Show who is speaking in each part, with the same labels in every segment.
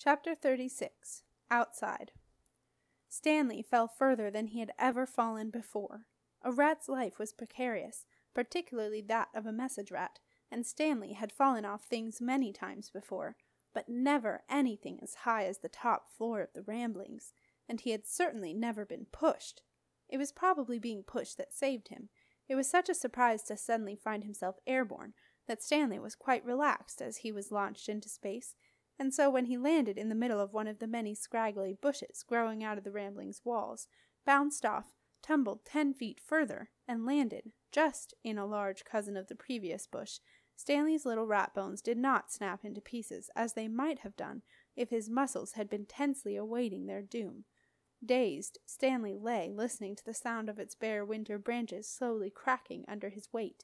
Speaker 1: Chapter 36. Outside. Stanley fell further than he had ever fallen before. A rat's life was precarious, particularly that of a message rat, and Stanley had fallen off things many times before, but never anything as high as the top floor of the Ramblings, and he had certainly never been pushed. It was probably being pushed that saved him. It was such a surprise to suddenly find himself airborne that Stanley was quite relaxed as he was launched into space, and so when he landed in the middle of one of the many scraggly bushes growing out of the Rambling's walls, bounced off, tumbled 10 feet further, and landed just in a large cousin of the previous bush, Stanley's little rat bones did not snap into pieces as they might have done if his muscles had been tensely awaiting their doom. Dazed, Stanley lay listening to the sound of its bare winter branches slowly cracking under his weight.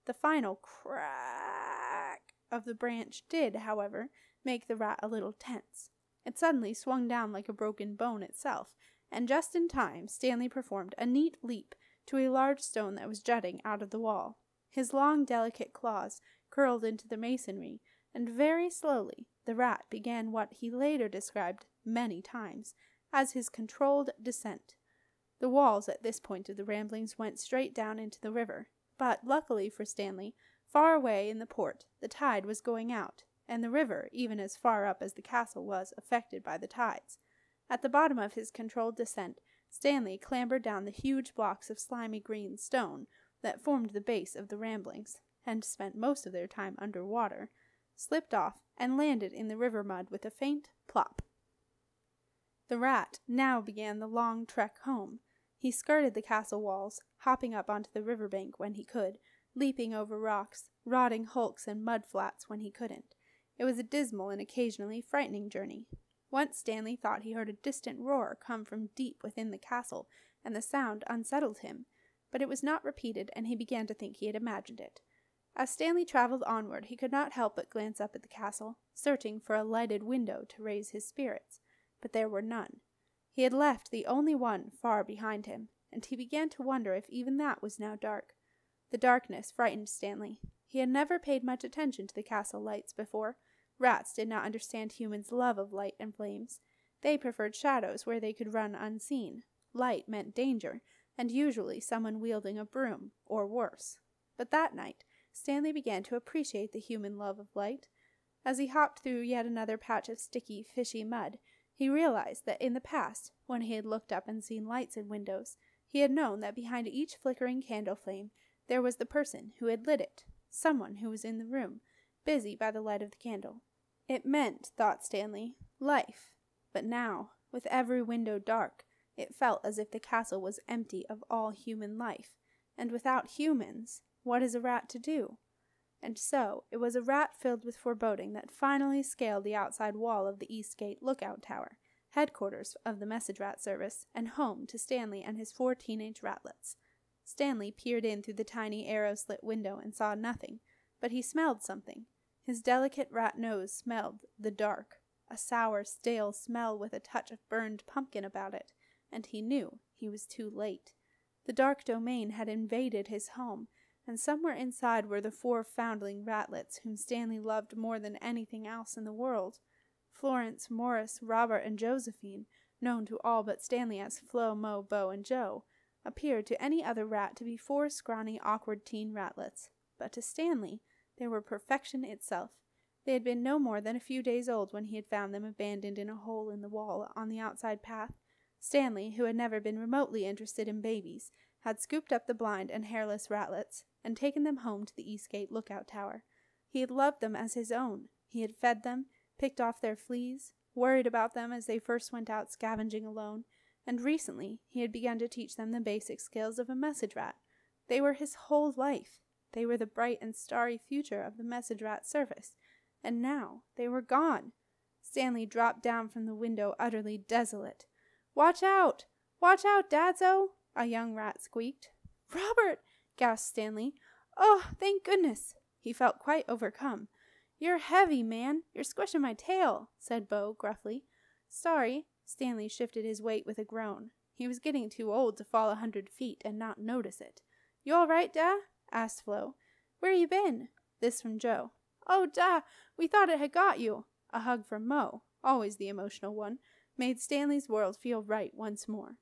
Speaker 1: The final crack of the branch did, however, make the rat a little tense. It suddenly swung down like a broken bone itself, and just in time Stanley performed a neat leap to a large stone that was jutting out of the wall. His long, delicate claws curled into the masonry, and very slowly the rat began what he later described many times as his controlled descent. The walls at this point of the Ramblings went straight down into the river, but luckily for Stanley, far away in the port the tide was going out, and the river, even as far up as the castle, was affected by the tides. At the bottom of his controlled descent, Stanley clambered down the huge blocks of slimy green stone that formed the base of the Ramblings, and spent most of their time under water, slipped off, and landed in the river mud with a faint plop. The rat now began the long trek home. He skirted the castle walls, hopping up onto the river bank when he could, leaping over rocks, rotting hulks and mud flats when he couldn't. It was a dismal and occasionally frightening journey. Once Stanley thought he heard a distant roar come from deep within the castle, and the sound unsettled him, but it was not repeated, and he began to think he had imagined it. As Stanley traveled onward, he could not help but glance up at the castle, searching for a lighted window to raise his spirits, but there were none. He had left the only one far behind him, and he began to wonder if even that was now dark. The darkness frightened Stanley. He had never paid much attention to the castle lights before. Rats did not understand humans' love of light and flames. They preferred shadows where they could run unseen. Light meant danger, and usually someone wielding a broom, or worse. But that night, Stanley began to appreciate the human love of light. As he hopped through yet another patch of sticky, fishy mud, he realized that in the past, when he had looked up and seen lights in windows, he had known that behind each flickering candle flame there was the person who had lit it, someone who was in the room, busy by the light of the candle. It meant, thought Stanley, life. But now, with every window dark, it felt as if the castle was empty of all human life, and without humans, what is a rat to do? And so, it was a rat filled with foreboding that finally scaled the outside wall of the East Gate Lookout Tower, headquarters of the message rat service, and home to Stanley and his 4 teenage ratlets. Stanley peered in through the tiny arrow-slit window and saw nothing, but he smelled something. His delicate rat nose smelled the dark, a sour, stale smell with a touch of burned pumpkin about it, and he knew he was too late. The dark domain had invaded his home, and somewhere inside were the 4 foundling ratlets whom Stanley loved more than anything else in the world. Florence, Morris, Robert, and Josephine, known to all but Stanley as Flo, Mo, Bo, and Joe, appeared to any other rat to be 4 scrawny, awkward teen ratlets, but to Stanley they were perfection itself. They had been no more than a few days old when he had found them abandoned in a hole in the wall on the outside path. Stanley, who had never been remotely interested in babies, had scooped up the blind and hairless ratlets and taken them home to the Eastgate Lookout Tower. He had loved them as his own. He had fed them, picked off their fleas, worried about them as they first went out scavenging alone, and recently he had begun to teach them the basic skills of a message rat. They were his whole life. They were the bright and starry future of the message rat service, and now they were gone. Stanley dropped down from the window utterly desolate. "Watch out! Watch out, Dadso!" a young rat squeaked. "Robert!" gasped Stanley. "Oh, thank goodness!" He felt quite overcome. "You're heavy, man. You're squishing my tail," said Bo gruffly. "Sorry." Stanley shifted his weight with a groan. He was getting too old to fall 100 feet and not notice it. "You all right, Da?" asked Flo. "Where you been?" This from Joe. "Oh, Da, we thought it had got you." A hug from Mo. always the emotional one, made Stanley's world feel right once more.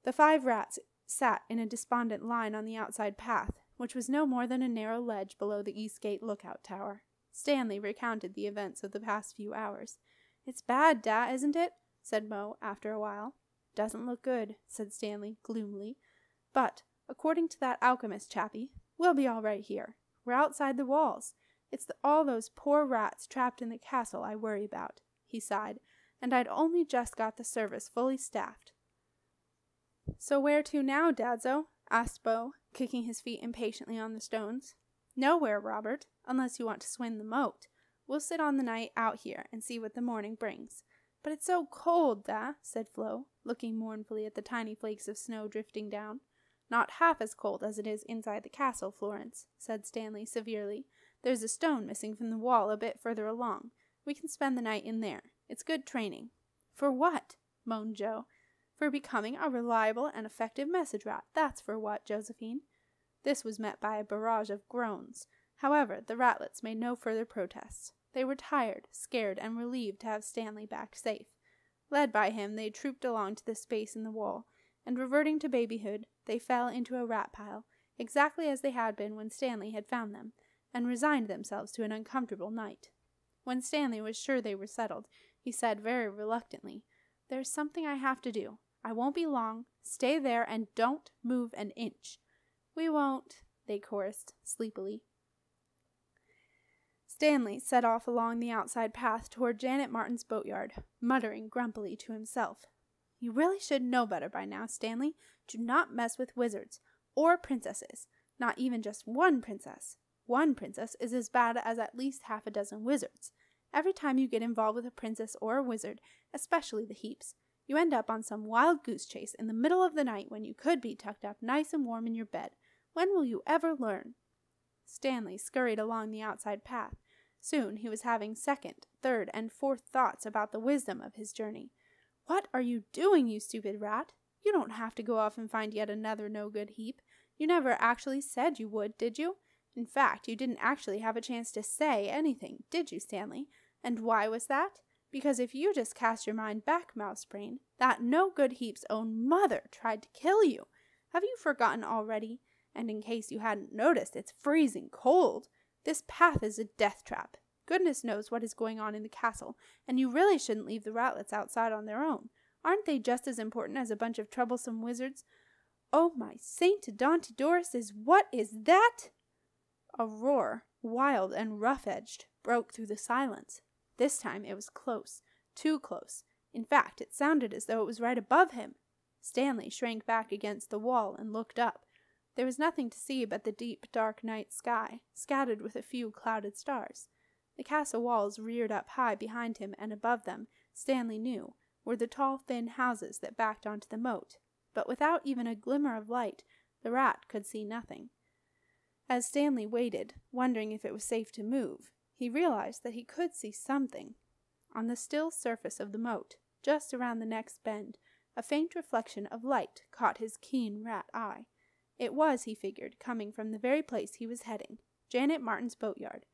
Speaker 1: The 5 rats sat in a despondent line on the outside path, which was no more than a narrow ledge below the East Gate lookout tower. Stanley recounted the events of the past few hours. "It's bad, Da, isn't it?" said Mo after a while. "Doesn't look good," said Stanley gloomily. "But, according to that alchemist chappie, we'll be all right here. We're outside the walls. It's all those poor rats trapped in the castle I worry about," he sighed, "and I'd only just got the service fully staffed." "So where to now, Dadzo?" asked Bo, kicking his feet impatiently on the stones. "Nowhere, Robert, unless you want to swim the moat. We'll sit on the night out here and see what the morning brings." "But it's so cold, Da," said Flo, looking mournfully at the tiny flakes of snow drifting down. "Not half as cold as it is inside the castle, Florence," said Stanley severely. "There's a stone missing from the wall a bit further along. We can spend the night in there. It's good training." "For what?" moaned Joe. "For becoming a reliable and effective message rat, that's for what, Josephine." This was met by a barrage of groans. However, the ratlets made no further protests. They were tired, scared, and relieved to have Stanley back safe. Led by him, they trooped along to the space in the wall, and reverting to babyhood, they fell into a rat pile, exactly as they had been when Stanley had found them, and resigned themselves to an uncomfortable night. When Stanley was sure they were settled, he said very reluctantly, "There's something I have to do. I won't be long. Stay there and don't move an inch." "We won't," they chorused sleepily. Stanley set off along the outside path toward Janet Martin's boatyard, muttering grumpily to himself. "You really should know better by now, Stanley. Do not mess with wizards, or princesses. Not even just one princess. One princess is as bad as at least half a dozen wizards. Every time you get involved with a princess or a wizard, especially the Heaps, you end up on some wild goose chase in the middle of the night when you could be tucked up nice and warm in your bed. When will you ever learn?" Stanley scurried along the outside path. Soon he was having second, third, and fourth thoughts about the wisdom of his journey. "What are you doing, you stupid rat? You don't have to go off and find yet another no-good heap. You never actually said you would, did you? In fact, you didn't actually have a chance to say anything, did you, Stanley? And why was that? Because if you just cast your mind back, Mousebrain, that no-good heap's own mother tried to kill you. Have you forgotten already? And in case you hadn't noticed, it's freezing cold. This path is a death trap. Goodness knows what is going on in the castle, and you really shouldn't leave the ratlets outside on their own. Aren't they just as important as a bunch of troublesome wizards? Oh, my Saint Adontidorus, what is that?" A roar, wild and rough-edged, broke through the silence. This time it was close, too close. In fact, it sounded as though it was right above him. Stanley shrank back against the wall and looked up. There was nothing to see but the deep, dark night sky, scattered with a few clouded stars. The castle walls reared up high behind him, and above them, Stanley knew, were the tall, thin houses that backed onto the moat. But without even a glimmer of light, the rat could see nothing. As Stanley waited, wondering if it was safe to move, he realized that he could see something. On the still surface of the moat, just around the next bend, a faint reflection of light caught his keen rat eye. It was, he figured, coming from the very place he was heading, Janet Martin's boatyard.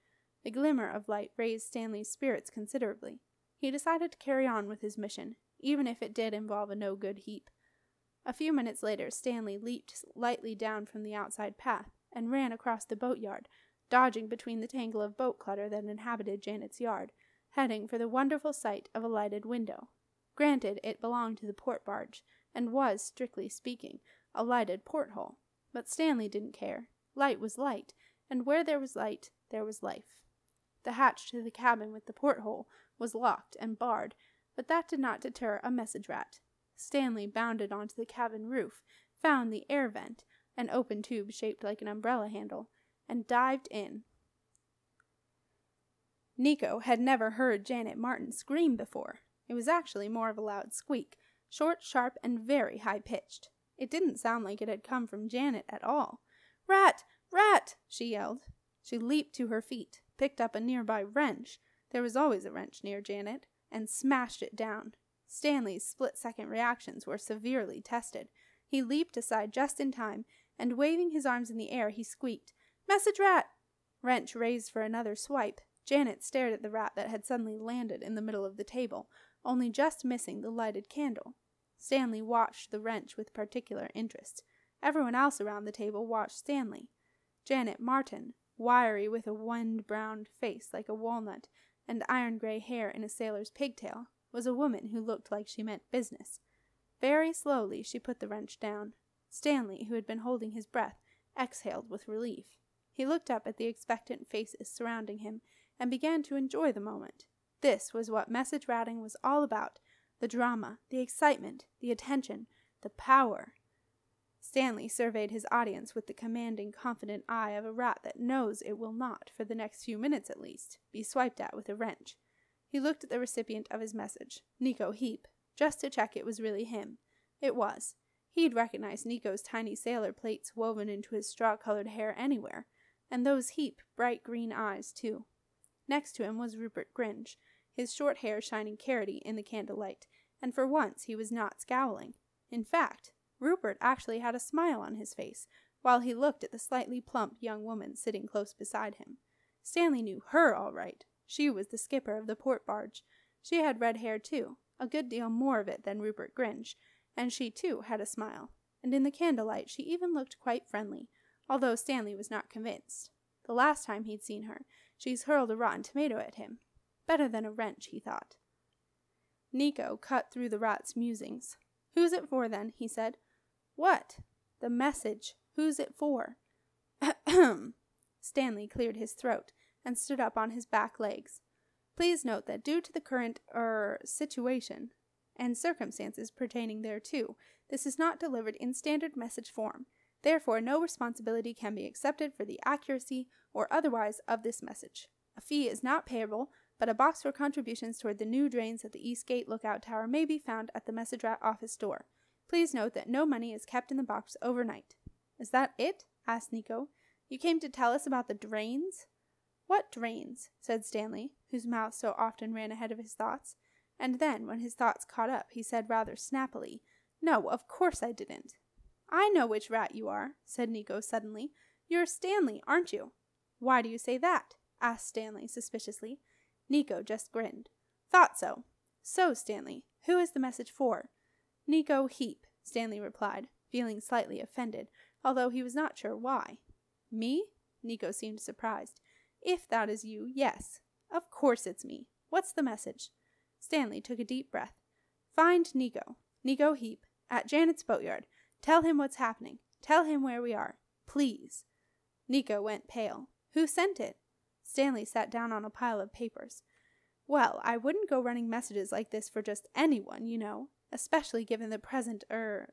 Speaker 1: The glimmer of light raised Stanley's spirits considerably. He decided to carry on with his mission, even if it did involve a no-good heap. A few minutes later, Stanley leaped lightly down from the outside path and ran across the boatyard, dodging between the tangle of boat clutter that inhabited Janet's yard, heading for the wonderful sight of a lighted window. Granted, it belonged to the port barge, and was, strictly speaking, a lighted porthole. But Stanley didn't care. Light was light, and where there was light, there was life. The hatch to the cabin with the porthole was locked and barred, but that did not deter a message rat. Stanley bounded onto the cabin roof, found the air vent, an open tube shaped like an umbrella handle, and dived in. Nico had never heard Janet Martin scream before. It was actually more of a loud squeak, short, sharp, and very high-pitched. It didn't sound like it had come from Janet at all. "Rat! Rat!" she yelled. She leaped to her feet, picked up a nearby wrench — there was always a wrench near Janet — and smashed it down. Stanley's split-second reactions were severely tested. He leaped aside just in time, and waving his arms in the air, he squeaked, "Message rat!" Wrench raised for another swipe. Janet stared at the rat that had suddenly landed in the middle of the table, only just missing the lighted candle. Stanley watched the wrench with particular interest. Everyone else around the table watched Stanley. Janet Martin, wiry with a wind-browned face like a walnut and iron-gray hair in a sailor's pigtail, was a woman who looked like she meant business. Very slowly she put the wrench down. Stanley, who had been holding his breath, exhaled with relief. He looked up at the expectant faces surrounding him and began to enjoy the moment. This was what message ratting was all about: the drama, the excitement, the attention, the power. Stanley surveyed his audience with the commanding, confident eye of a rat that knows it will not, for the next few minutes at least, be swiped at with a wrench. He looked at the recipient of his message, Nico Heap, just to check it was really him. It was. He'd recognized Nico's tiny sailor plates woven into his straw-colored hair anywhere, and those Heap bright green eyes, too. Next to him was Rupert Gringe, his short hair shining carroty in the candlelight, and for once he was not scowling. In fact, Rupert actually had a smile on his face, while he looked at the slightly plump young woman sitting close beside him. Stanley knew her all right. She was the skipper of the port barge. She had red hair, too, a good deal more of it than Rupert Gringe, and she, too, had a smile, and in the candlelight she even looked quite friendly, although Stanley was not convinced. The last time he'd seen her, she's hurled a rotten tomato at him. Better than a wrench, he thought. Nico cut through the rat's musings. "Who's it for, then?" he said. "What?" "The message. Who's it for?" Ahem. Stanley cleared his throat and stood up on his back legs. "Please note that due to the current, situation, and circumstances pertaining thereto, this is not delivered in standard message form. Therefore, no responsibility can be accepted for the accuracy or otherwise of this message. A fee is not payable, but a box for contributions toward the new drains at the East Gate Lookout Tower may be found at the message rat office door. Please note that no money is kept in the box overnight." "Is that it?" asked Nico. "You came to tell us about the drains?" "What drains?" said Stanley, whose mouth so often ran ahead of his thoughts. And then, when his thoughts caught up, he said rather snappily, "No, of course I didn't." "I know which rat you are," said Nico suddenly. "You're Stanley, aren't you?" "Why do you say that?" asked Stanley suspiciously. Nico just grinned. "Thought so. So, Stanley, who is the message for?" "Nico Heap," Stanley replied, feeling slightly offended, although he was not sure why. "Me?" Nico seemed surprised. "If that is you, yes. Of course it's me. What's the message?" Stanley took a deep breath. "Find Nico Heap, at Janet's boatyard. Tell him what's happening. Tell him where we are. Please." Nico went pale. "Who sent it?" Stanley sat down on a pile of papers. "Well, I wouldn't go running messages like this for just anyone, you know, especially given the present,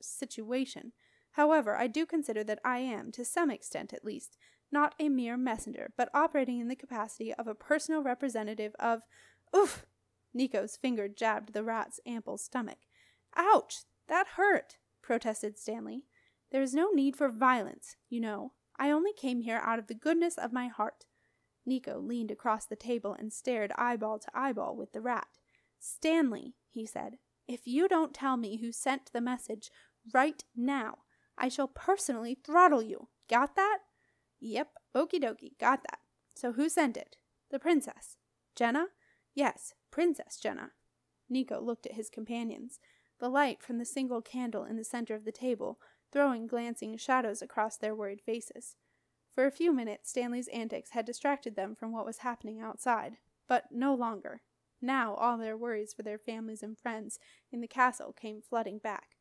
Speaker 1: situation. However, I do consider that I am, to some extent at least, not a mere messenger, but operating in the capacity of a personal representative of— Oof!" Nico's finger jabbed the rat's ample stomach. "Ouch! That hurt!" protested Stanley. "There is no need for violence, you know. I only came here out of the goodness of my heart." Nico leaned across the table and stared eyeball to eyeball with the rat. "Stanley," he said, "if you don't tell me who sent the message right now, I shall personally throttle you. Got that?" "Yep, okie dokie, got that. So who sent it?" "The princess." "Jenna?" "Yes, Princess Jenna." Nico looked at his companions, the light from the single candle in the center of the table throwing glancing shadows across their worried faces. For a few minutes Stanley's antics had distracted them from what was happening outside, but no longer. Now all their worries for their families and friends in the castle came flooding back.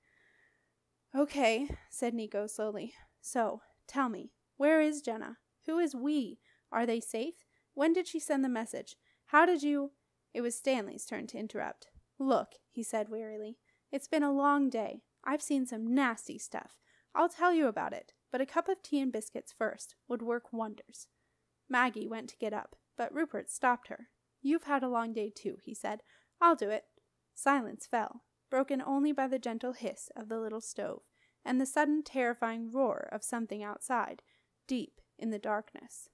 Speaker 1: "Okay," said Nico slowly. "So, tell me, where is Jenna? Who is we? Are they safe? When did she send the message? How did you—" It was Stanley's turn to interrupt. "Look," he said wearily, "it's been a long day. I've seen some nasty stuff. I'll tell you about it, but a cup of tea and biscuits first would work wonders." Maggie went to get up, but Rupert stopped her. "You've had a long day too," he said. "I'll do it." Silence fell, broken only by the gentle hiss of the little stove, and the sudden terrifying roar of something outside, deep in the darkness.